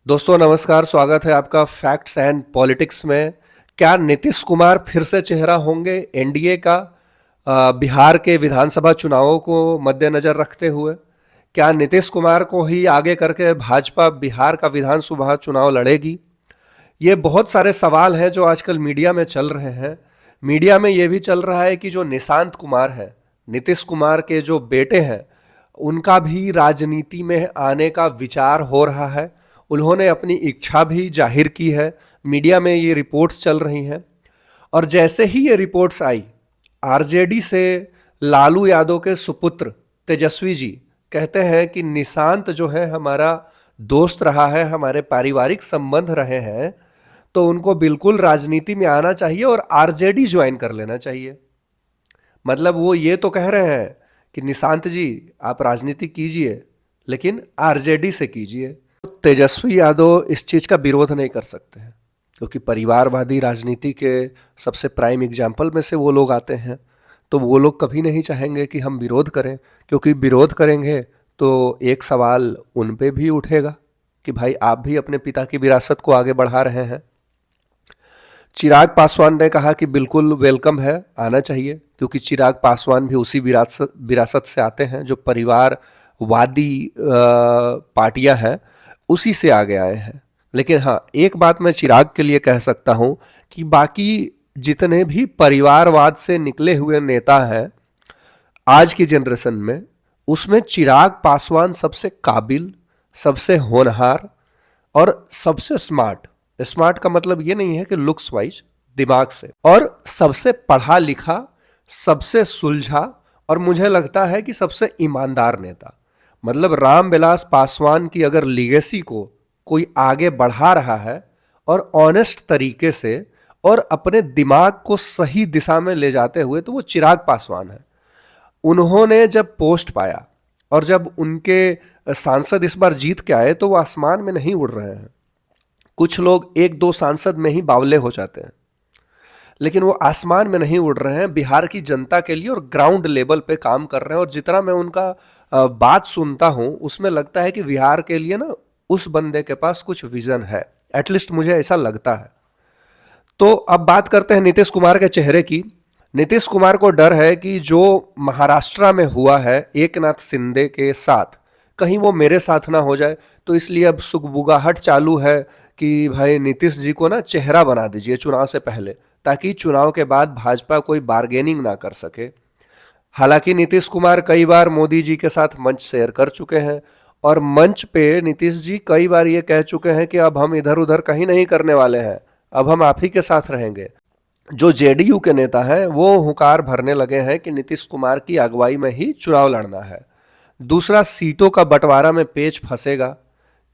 दोस्तों नमस्कार, स्वागत है आपका फैक्ट्स एंड पॉलिटिक्स में। क्या नीतीश कुमार फिर से चेहरा होंगे एनडीए का बिहार के विधानसभा चुनावों को मद्देनजर रखते हुए? क्या नीतीश कुमार को ही आगे करके भाजपा बिहार का विधानसभा चुनाव लड़ेगी? ये बहुत सारे सवाल हैं जो आजकल मीडिया में चल रहे हैं। मीडिया में ये भी चल रहा है कि जो निशांत कुमार है, नीतीश कुमार के जो बेटे हैं, उनका भी राजनीति में आने का विचार हो रहा है। उन्होंने अपनी इच्छा भी जाहिर की है। मीडिया में ये रिपोर्ट्स चल रही हैं और जैसे ही ये रिपोर्ट्स आई, आरजेडी से लालू यादव के सुपुत्र तेजस्वी जी कहते हैं कि निशांत जो है हमारा दोस्त रहा है, हमारे पारिवारिक संबंध रहे हैं, तो उनको बिल्कुल राजनीति में आना चाहिए और आरजेडी ज्वाइन कर लेना चाहिए। मतलब वो ये तो कह रहे हैं कि निशांत जी आप राजनीति कीजिए, लेकिन आरजेडी से कीजिए। तेजस्वी यादव इस चीज़ का विरोध नहीं कर सकते हैं क्योंकि परिवारवादी राजनीति के सबसे प्राइम एग्जाम्पल में से वो लोग आते हैं। तो वो लोग कभी नहीं चाहेंगे कि हम विरोध करें, क्योंकि विरोध करेंगे तो एक सवाल उन पे भी उठेगा कि भाई आप भी अपने पिता की विरासत को आगे बढ़ा रहे हैं। चिराग पासवान ने कहा कि बिल्कुल वेलकम है, आना चाहिए, क्योंकि चिराग पासवान भी उसी विरासत से आते हैं जो परिवारवादी पार्टियां हैं, उसी से आगे आए हैं। लेकिन हाँ, एक बात मैं चिराग के लिए कह सकता हूं कि बाकी जितने भी परिवारवाद से निकले हुए नेता हैं आज की जनरेशन में, उसमें चिराग पासवान सबसे काबिल, सबसे होनहार और सबसे स्मार्ट। स्मार्ट का मतलब ये नहीं है कि लुक्स वाइज, दिमाग से, और सबसे पढ़ा लिखा, सबसे सुलझा, और मुझे लगता है कि सबसे ईमानदार नेता। मतलब रामविलास पासवान की अगर लीगेसी को कोई आगे बढ़ा रहा है और ऑनेस्ट तरीके से और अपने दिमाग को सही दिशा में ले जाते हुए, तो वो चिराग पासवान है। उन्होंने जब पोस्ट पाया और जब उनके सांसद इस बार जीत के आए, तो वो आसमान में नहीं उड़ रहे हैं। कुछ लोग एक दो सांसद में ही बावले हो जाते हैं, लेकिन वो आसमान में नहीं उड़ रहे हैं, बिहार की जनता के लिए और ग्राउंड लेवल पे काम कर रहे हैं। और जितना मैं उनका बात सुनता हूं, उसमें लगता है कि बिहार के लिए ना उस बंदे के पास कुछ विजन है, एटलीस्ट मुझे ऐसा लगता है। तो अब बात करते हैं नीतीश कुमार के चेहरे की। नीतीश कुमार को डर है कि जो महाराष्ट्र में हुआ है एकनाथ शिंदे के साथ, कहीं वो मेरे साथ ना हो जाए, तो इसलिए अब सुगबुगाहट चालू है कि भाई नीतीश जी को ना चेहरा बना दीजिए चुनाव से पहले, ताकि चुनाव के बाद भाजपा कोई बार्गेनिंग ना कर सके। हालांकि नीतीश कुमार कई बार मोदी जी के साथ मंच शेयर कर चुके हैं और मंच पे नीतीश जी कई बार ये कह चुके हैं कि अब हम इधर उधर कहीं नहीं करने वाले हैं, अब हम आप ही के साथ रहेंगे। जो जेडीयू के नेता हैं वो हुंकार भरने लगे हैं कि नीतीश कुमार की अगुवाई में ही चुनाव लड़ना है। दूसरा, सीटों का बंटवारा में पेच फंसेगा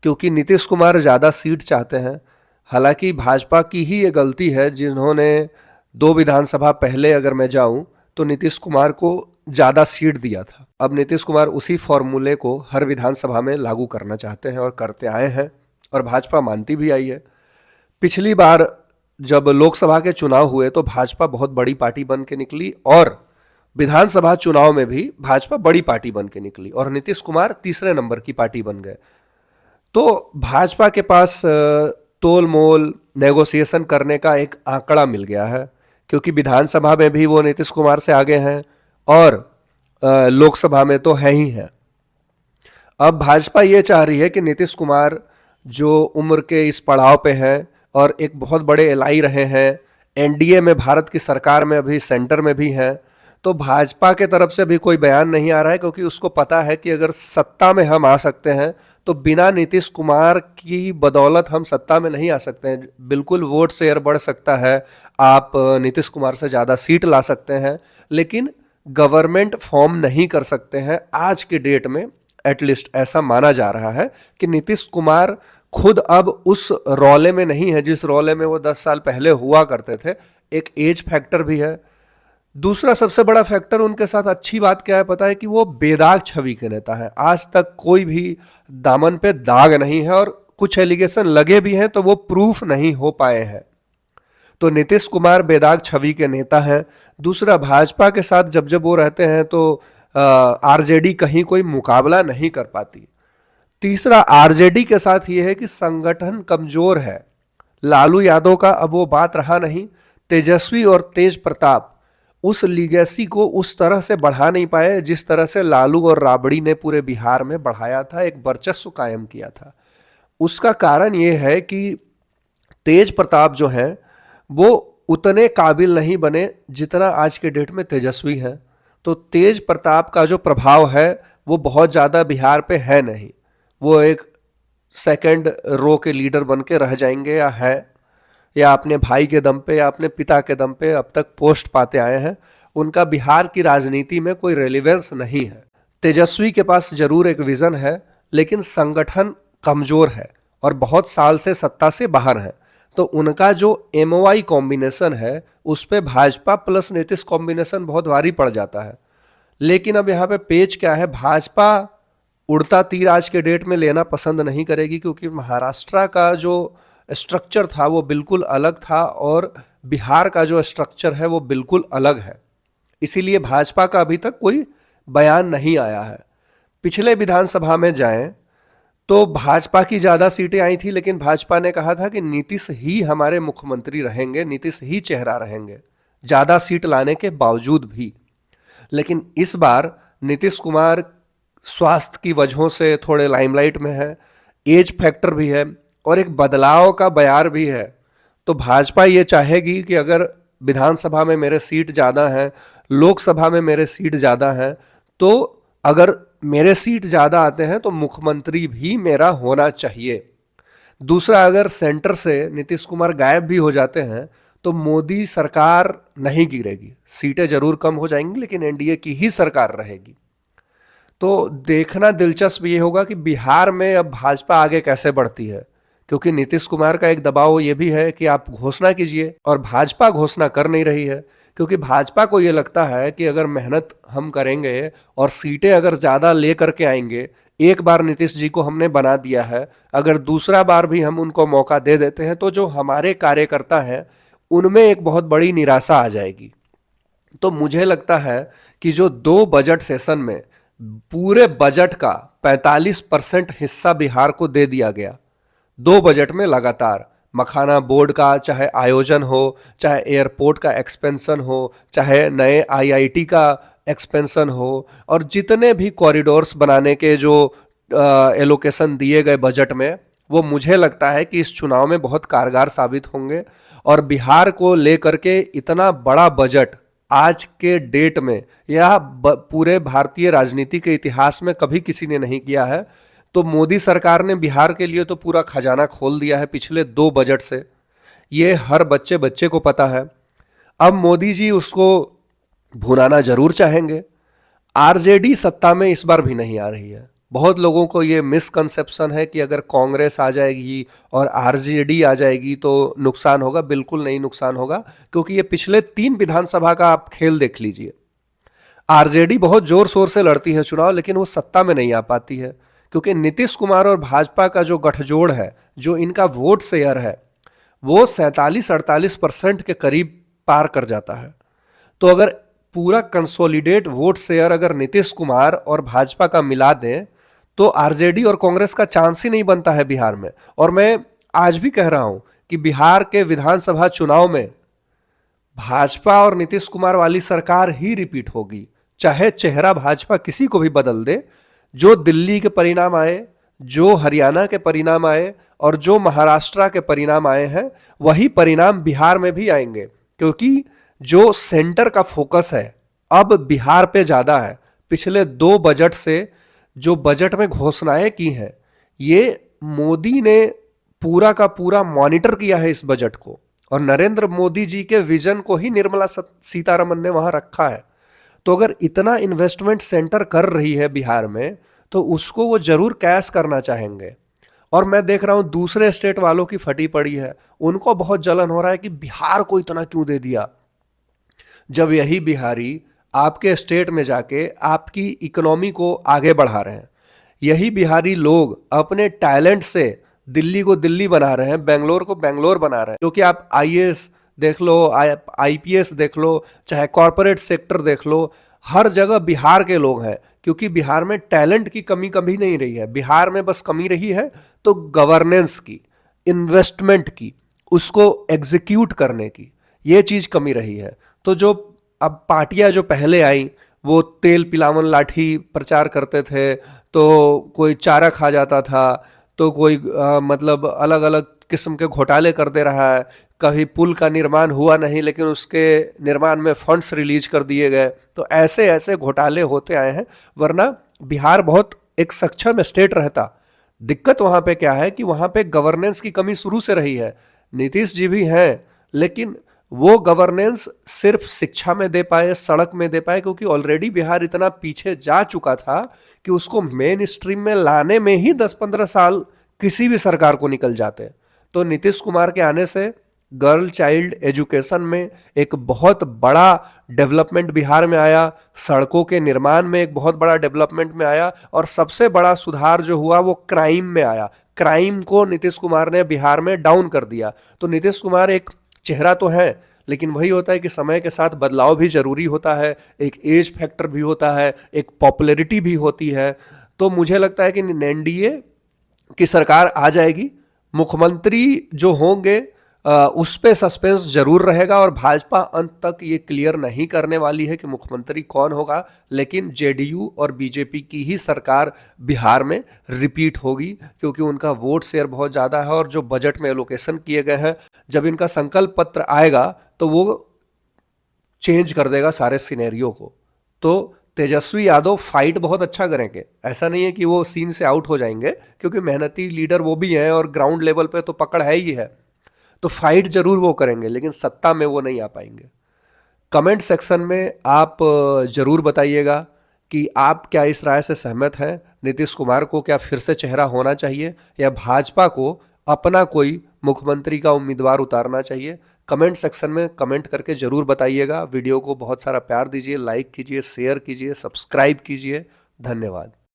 क्योंकि नीतीश कुमार ज़्यादा सीट चाहते हैं। हालांकि भाजपा की ही ये गलती है, जिन्होंने 2 विधानसभा पहले अगर मैं जाऊं तो नीतीश कुमार को ज़्यादा सीट दिया था। अब नीतीश कुमार उसी फॉर्मूले को हर विधानसभा में लागू करना चाहते हैं और करते आए हैं, और भाजपा मानती भी आई है। पिछली बार जब लोकसभा के चुनाव हुए तो भाजपा बहुत बड़ी पार्टी बन के निकली, और विधानसभा चुनाव में भी भाजपा बड़ी पार्टी बन के निकली, और नीतीश कुमार तीसरे नंबर की पार्टी बन गए। तो भाजपा के पास तोल मोल नेगोशिएशन करने का एक आंकड़ा मिल गया है, क्योंकि विधानसभा में भी वो नीतीश कुमार से आगे हैं और लोकसभा में तो है ही है। अब भाजपा ये चाह रही है कि नीतीश कुमार जो उम्र के इस पड़ाव पे हैं और एक बहुत बड़े एलआई रहे हैं, एनडीए में भारत की सरकार में अभी सेंटर में भी हैं, तो भाजपा के तरफ से भी कोई बयान नहीं आ रहा है, क्योंकि उसको पता है कि अगर सत्ता में हम आ सकते हैं तो बिना नीतीश कुमार की बदौलत हम सत्ता में नहीं आ सकते हैं। बिल्कुल वोट शेयर बढ़ सकता है, आप नीतीश कुमार से ज़्यादा सीट ला सकते हैं, लेकिन गवर्नमेंट फॉर्म नहीं कर सकते हैं। आज के डेट में एटलीस्ट ऐसा माना जा रहा है कि नीतीश कुमार खुद अब उस रौले में नहीं है जिस रौले में वो 10 साल पहले हुआ करते थे। एक एज फैक्टर भी है। दूसरा सबसे बड़ा फैक्टर उनके साथ अच्छी बात क्या है पता है, कि वो बेदाग छवि के नेता है। आज तक कोई भी दामन पे दाग नहीं है, और कुछ एलिगेशन लगे भी हैं तो वो प्रूफ नहीं हो पाए हैं। तो नीतीश कुमार बेदाग छवि के नेता हैं। दूसरा, भाजपा के साथ जब जब वो रहते हैं तो आरजेडी कहीं कोई मुकाबला नहीं कर पाती। तीसरा आरजेडी के साथ ये है कि संगठन कमजोर है। लालू यादव का अब वो बात रहा नहीं। तेजस्वी और तेज प्रताप उस लीगेसी को उस तरह से बढ़ा नहीं पाए जिस तरह से लालू और राबड़ी ने पूरे बिहार में बढ़ाया था, एक वर्चस्व कायम किया था। उसका कारण ये है कि तेज प्रताप जो हैं वो उतने काबिल नहीं बने जितना आज के डेट में तेजस्वी हैं। तो तेज प्रताप का जो प्रभाव है वो बहुत ज़्यादा बिहार पे है नहीं। वो एक सेकंड रो के लीडर बन के रह जाएंगे, या है, या अपने भाई के दम पे या अपने पिता के दम पे अब तक पोस्ट पाते आए हैं। उनका बिहार की राजनीति में कोई रेलिवेंस नहीं है। तेजस्वी के पास जरूर एक विजन है, लेकिन संगठन कमजोर है और बहुत साल से सत्ता से बाहर है। तो उनका जो एमओआई कॉम्बिनेशन है उस पे भाजपा प्लस नीतीश कॉम्बिनेशन बहुत भारी पड़ जाता है। लेकिन अब यहाँ पे पेच क्या है, भाजपा उड़ता तीर आज के डेट में लेना पसंद नहीं करेगी, क्योंकि महाराष्ट्र का जो स्ट्रक्चर था वो बिल्कुल अलग था और बिहार का जो स्ट्रक्चर है वो बिल्कुल अलग है। इसीलिए भाजपा का अभी तक कोई बयान नहीं आया है। पिछले विधानसभा में जाएं तो भाजपा की ज़्यादा सीटें आई थी, लेकिन भाजपा ने कहा था कि नीतीश ही हमारे मुख्यमंत्री रहेंगे, नीतीश ही चेहरा रहेंगे, ज़्यादा सीट लाने के बावजूद भी। लेकिन इस बार नीतीश कुमार स्वास्थ्य की वजहों से थोड़े लाइमलाइट में है, एज फैक्टर भी है और एक बदलाव का बयार भी है। तो भाजपा ये चाहेगी कि अगर विधानसभा में मेरे सीट ज़्यादा हैं, लोकसभा में मेरे सीट ज़्यादा हैं, तो अगर मेरे सीट ज़्यादा आते हैं तो मुख्यमंत्री भी मेरा होना चाहिए। दूसरा, अगर सेंटर से नीतीश कुमार गायब भी हो जाते हैं तो मोदी सरकार नहीं गिरेगी, सीटें जरूर कम हो जाएंगी लेकिन एनडीए की ही सरकार रहेगी। तो देखना दिलचस्प ये होगा कि बिहार में अब भाजपा आगे कैसे बढ़ती है, क्योंकि नीतीश कुमार का एक दबाव ये भी है कि आप घोषणा कीजिए, और भाजपा घोषणा कर नहीं रही है, क्योंकि भाजपा को ये लगता है कि अगर मेहनत हम करेंगे और सीटें अगर ज़्यादा ले करके आएंगे, एक बार नीतीश जी को हमने बना दिया है, अगर दूसरा बार भी हम उनको मौका दे देते हैं तो जो हमारे कार्यकर्ता हैं उनमें एक बहुत बड़ी निराशा आ जाएगी। तो मुझे लगता है कि जो 2 बजट सेशन में पूरे बजट का 45% हिस्सा बिहार को दे दिया गया, 2 बजट में लगातार, मखाना बोर्ड का चाहे आयोजन हो, चाहे एयरपोर्ट का एक्सपेंशन हो, चाहे नए आईआईटी का एक्सपेंशन हो, और जितने भी कॉरिडोर्स बनाने के जो एलोकेशन दिए गए बजट में, वो मुझे लगता है कि इस चुनाव में बहुत कारगर साबित होंगे। और बिहार को लेकर के इतना बड़ा बजट आज के डेट में या पूरे भारतीय राजनीति के इतिहास में कभी किसी ने नहीं किया है। तो मोदी सरकार ने बिहार के लिए तो पूरा खजाना खोल दिया है पिछले 2 बजट से, ये हर बच्चे बच्चे को पता है। अब मोदी जी उसको भुनाना जरूर चाहेंगे। आरजेडी सत्ता में इस बार भी नहीं आ रही है। बहुत लोगों को ये मिसकंसेप्शन है कि अगर कांग्रेस आ जाएगी और आरजेडी आ जाएगी तो नुकसान होगा। बिल्कुल नहीं नुकसान होगा, क्योंकि ये पिछले 3 विधानसभा का आप खेल देख लीजिए। आरजेडी बहुत जोर शोर से लड़ती है चुनाव, लेकिन वो सत्ता में नहीं आ पाती है, क्योंकि नीतीश कुमार और भाजपा का जो गठजोड़ है, जो इनका वोट शेयर है, वो 47-48% के करीब पार कर जाता है। तो अगर पूरा कंसोलिडेट वोट शेयर अगर नीतीश कुमार और भाजपा का मिला दें तो आरजेडी और कांग्रेस का चांस ही नहीं बनता है बिहार में। और मैं आज भी कह रहा हूं कि बिहार के विधानसभा चुनाव में भाजपा और नीतीश कुमार वाली सरकार ही रिपीट होगी, चाहे चेहरा भाजपा किसी को भी बदल दे। जो दिल्ली के परिणाम आए, जो हरियाणा के परिणाम आए और जो महाराष्ट्र के परिणाम आए हैं, वही परिणाम बिहार में भी आएंगे, क्योंकि जो सेंटर का फोकस है अब बिहार पे ज्यादा है। पिछले 2 बजट से जो बजट में घोषणाएं की हैं, ये मोदी ने पूरा का पूरा मॉनिटर किया है इस बजट को, और नरेंद्र मोदी जी के विजन को ही निर्मला सीतारमन ने वहां रखा है। तो अगर इतना इन्वेस्टमेंट सेंटर कर रही है बिहार में, तो उसको वो जरूर कैश करना चाहेंगे। और मैं देख रहा हूं दूसरे स्टेट वालों की फटी पड़ी है, उनको बहुत जलन हो रहा है कि बिहार को इतना क्यों दे दिया, जब यही बिहारी आपके स्टेट में जाके आपकी इकोनॉमी को आगे बढ़ा रहे हैं। यही बिहारी लोग अपने टैलेंट से दिल्ली को दिल्ली बना रहे हैं, बेंगलोर को बेंगलोर बना रहे हैं। क्योंकि आप आईएएस देख लो, आईपीएस देख लो, चाहे कॉरपोरेट सेक्टर देख लो, हर जगह बिहार के लोग हैं, क्योंकि बिहार में टैलेंट की कमी कभी नहीं रही है। बिहार में बस कमी रही है तो गवर्नेंस की, इन्वेस्टमेंट की, उसको एग्जीक्यूट करने की, ये चीज कमी रही है। तो जो अब पार्टियां जो पहले आई, वो तेल पिलावन लाठी प्रचार करते थे, तो कोई चारा खा जाता था, तो कोई मतलब अलग अलग किस्म के घोटाले कर दे रहा है। कभी पुल का निर्माण हुआ नहीं लेकिन उसके निर्माण में फंड्स रिलीज कर दिए गए। तो ऐसे ऐसे घोटाले होते आए हैं, वरना बिहार बहुत एक सक्षम स्टेट रहता। दिक्कत वहां पे क्या है कि वहां पे गवर्नेंस की कमी शुरू से रही है। नीतीश जी भी हैं, लेकिन वो गवर्नेंस सिर्फ शिक्षा में दे पाए, सड़क में दे पाए, क्योंकि ऑलरेडी बिहार इतना पीछे जा चुका था कि उसको मेन स्ट्रीम में लाने में ही 10-15 साल किसी भी सरकार को निकल जाते। तो नीतीश कुमार के आने से गर्ल चाइल्ड एजुकेशन में एक बहुत बड़ा डेवलपमेंट बिहार में आया, सड़कों के निर्माण में एक बहुत बड़ा डेवलपमेंट में आया, और सबसे बड़ा सुधार जो हुआ वो क्राइम में आया। क्राइम को नीतीश कुमार ने बिहार में डाउन कर दिया। तो नीतीश कुमार एक चेहरा तो है, लेकिन वही होता है कि समय के साथ बदलाव भी जरूरी होता है, एक एज फैक्टर भी होता है, एक पॉपुलैरिटी भी होती है। तो मुझे लगता है कि एनडीए की सरकार आ जाएगी। मुख्यमंत्री जो होंगे उस पे सस्पेंस जरूर रहेगा, और भाजपा अंत तक ये क्लियर नहीं करने वाली है कि मुख्यमंत्री कौन होगा, लेकिन जेडीयू और बीजेपी की ही सरकार बिहार में रिपीट होगी, क्योंकि उनका वोट शेयर बहुत ज़्यादा है। और जो बजट में एलोकेशन किए गए हैं, जब इनका संकल्प पत्र आएगा तो वो चेंज कर देगा सारे सिनेरियो को। तो तेजस्वी यादव फाइट बहुत अच्छा करेंगे, ऐसा नहीं है कि वो सीन से आउट हो जाएंगे, क्योंकि मेहनती लीडर वो भी हैं और ग्राउंड लेवल पे तो पकड़ है ही है। तो फाइट जरूर वो करेंगे, लेकिन सत्ता में वो नहीं आ पाएंगे। कमेंट सेक्शन में आप जरूर बताइएगा कि आप क्या इस राय से सहमत हैं। नीतीश कुमार को क्या फिर से चेहरा होना चाहिए, या भाजपा को अपना कोई मुख्यमंत्री का उम्मीदवार उतारना चाहिए। कमेंट सेक्शन में कमेंट करके जरूर बताइएगा। वीडियो को बहुत सारा प्यार दीजिए, लाइक कीजिए, शेयर कीजिए, सब्सक्राइब कीजिए। धन्यवाद।